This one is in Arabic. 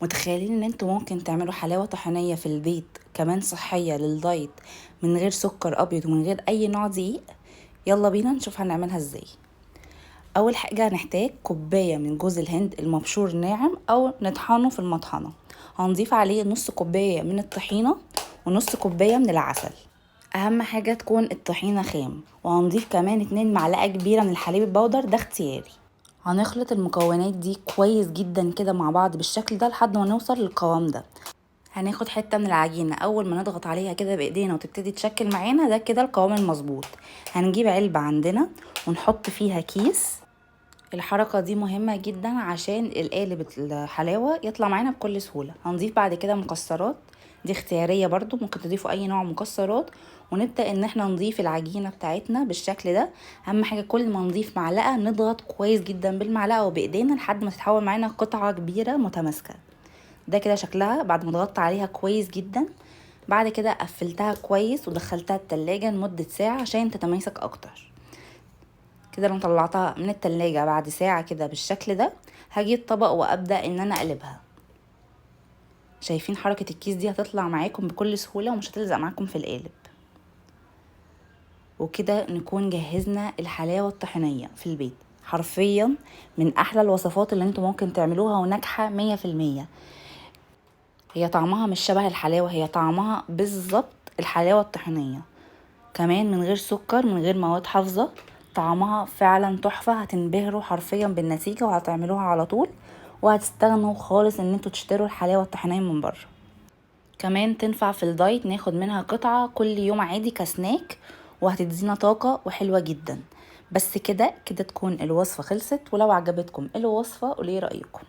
متخيلين ان انتوا ممكن تعملوا حلاوة طحينية في البيت كمان صحية للدايت من غير سكر ابيض ومن غير اي نوع دقيق؟ يلا بينا نشوف هنعملها ازاي. اول حاجة هنحتاج كوباية من جوز الهند المبشور ناعم او نطحنه في المطحنة. هنضيف عليه نص كوباية من الطحينة ونص كوباية من العسل. اهم حاجة تكون الطحينة خام، وهنضيف كمان 2 معلقة كبيرة من الحليب البودر، ده اختياري. هنخلط المكونات دي كويس جدا كده مع بعض بالشكل ده لحد ما نوصل للقوام ده. هناخد حتة من العجينة، اول ما نضغط عليها كده بايدينا وتبتدي تشكل معانا، ده كده القوام المظبوط. هنجيب علبة عندنا ونحط فيها كيس. الحركة دي مهمة جدا عشان القالب الحلاوة يطلع معانا بكل سهولة. هنضيف بعد كده مكسرات، دي اختيارية برضو، ممكن تضيفوا اي نوع مكسرات. ونبدأ ان احنا نضيف العجينة بتاعتنا بالشكل ده. اهم حاجة كل ما نضيف معلقة نضغط كويس جدا بالمعلقة وبايدينا لحد ما تتحول معانا قطعة كبيرة متماسكة. ده كده شكلها بعد ما ضغطت عليها كويس جدا. بعد كده قفلتها كويس ودخلتها التلاجة لمدة ساعة عشان تتماسك اكتر. كده انا طلعتها من التلاجة بعد ساعة كده بالشكل ده. هجيب طبق وابدأ ان انا اقلبها. شايفين حركة الكيس دي هتطلع معاكم بكل سهولة ومش هتلزق معاكم في القالب. وكده نكون جهزنا الحلاوة الطحينية في البيت، حرفيا من احلى الوصفات اللي انتوا ممكن تعملوها وناجحة 100%. هي طعمها مش شبه الحلاوة، هي طعمها بالظبط الحلاوة الطحينية، كمان من غير سكر من غير مواد حافظة. طعمها فعلا تحفة، هتنبهروا حرفيا بالنتيجة وهتعملوها على طول، وهتستغنوا خالص ان انتوا تشتروا الحلاوة الطحينية من بره. كمان تنفع في الدايت، ناخد منها قطعة كل يوم عادي كسناك، وهتدينا طاقة وحلوة جدا. بس كده كده تكون الوصفة خلصت، ولو عجبتكم الوصفة قولي رأيكم.